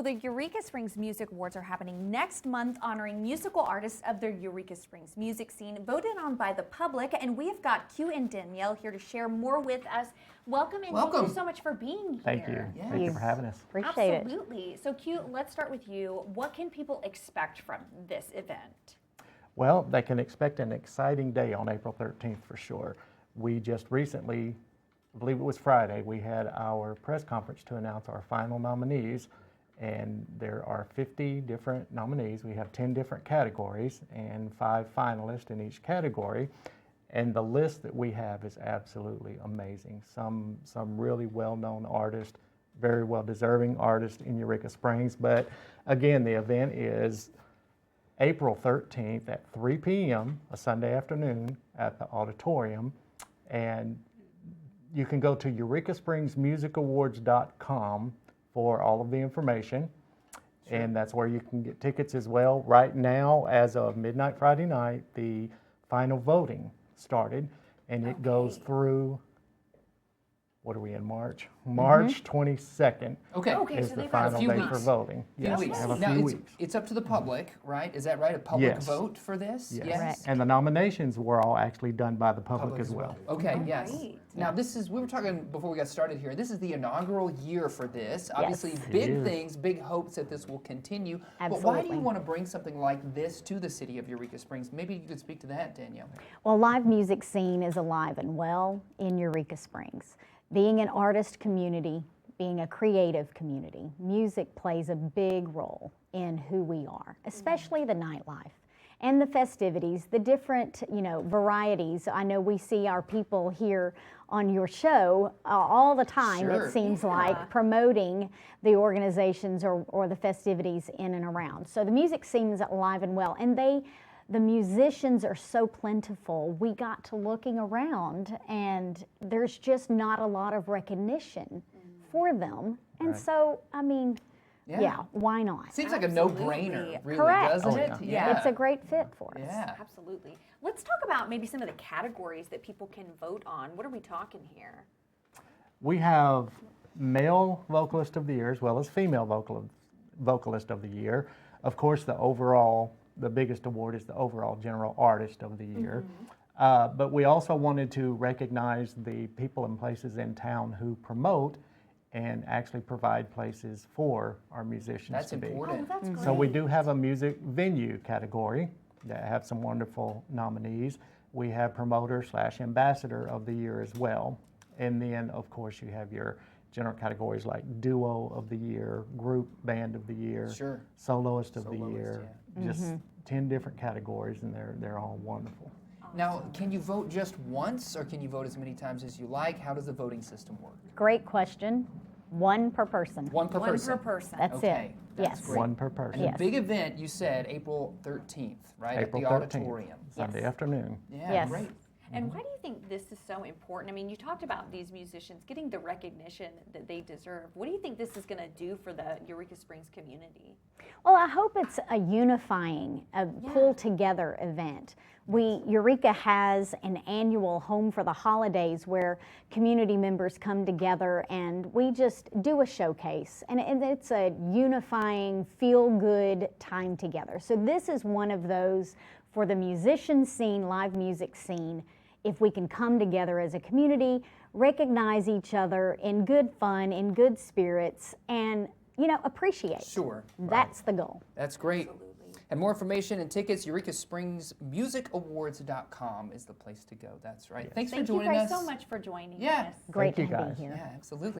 the Eureka Springs Music Awards are happening next month, honoring musical artists of the Eureka Springs music scene, voted on by the public. And we have got Q and Danielle here to share more with us. Welcome, and thank you so much for being here. Thank you. Yeah. Thank you for having us. Appreciate it. Absolutely. So Q, let's start with you. What can people expect from this event? Well, they can expect an exciting day on April 13th for sure. We just recently, I believe it was Friday, we had our press conference to announce our final nominees, and there are 50 different nominees. We have 10 different categories and 5 finalists in each category, and the list that we have is absolutely amazing. Some really well-known artists, very well-deserving artists in Eureka Springs, but again, the event is April 13th at 3 p.m., a Sunday afternoon at the auditorium, and you can go to EurekaSpringsMusicAwards.com for all of the information, and that's where you can get tickets as well. Right now, as of midnight Friday night, the final voting started, and it goes through, what are we in, March? March 22nd is so the final day for voting. Yes, we have a few weeks. It's up to the public, right? Is that right? A public vote for this? Yes. And the nominations were all actually done by the public as well. Okay, yes. Now this is, we were talking before we got started here, this is the inaugural year for this. Obviously big things, big hopes that this will continue. Absolutely. But why do you want to bring something like this to the city of Eureka Springs? Maybe you could speak to that, Danielle. Well, live music scene is alive and well in Eureka Springs. Being an artist community, being a creative community, music plays a big role in who we are, especially the nightlife and the festivities, the different, varieties. I know we see our people here on your show all the time, it seems like, promoting the organizations or the festivities in and around. So the music scene is alive and well, and the musicians are so plentiful. We got to looking around, and there's just not a lot of recognition for them. And so, I mean, why not? Seems like a no-brainer, really, Correct. doesn't it? Yeah. It's a great fit for us. Yeah. Absolutely. Let's talk about maybe some of the categories that people can vote on. What are we talking here? We have male vocalist of the year as well as female vocalist of the year. Of course, the biggest award is the overall general artist of the year. But we also wanted to recognize the people and places in town who promote and actually provide places for our musicians to be. That's important. Oh, that's great. So we do have a music venue category that have some wonderful nominees. We have promoter / ambassador of the year as well. And then, of course, you have your general categories like duo of the year, group band of the year, soloist of the year, just 10 different categories, and they're all wonderful. Now, can you vote just once, or can you vote as many times as you like? How does the voting system work? Great question. One per person. One per person. One per person. That's it. That's Yes. great. One per person. And the big event, you said April 13th, right? April at the 13th, auditorium. Sunday afternoon. Yeah, Yes. great. And why do you think this is so important? I mean, you talked about these musicians getting the recognition that they deserve. What do you think this is going to do for the Eureka Springs community? Well, I hope it's a unifying, pull-together event. Eureka has an annual Home for the Holidays where community members come together and we just do a showcase. And it's a unifying, feel-good time together. So this is one of those for the musician scene, live music scene. If we can come together as a community, recognize each other in good fun, in good spirits, and appreciate. Sure. That's the goal. That's great. Absolutely. And more information and tickets, EurekaSpringsMusicAwards.com is the place to go. That's right. Thanks for joining us. Thank you guys so much for joining Yeah. us. Great Thank to you, be guys. here. Yeah, absolutely.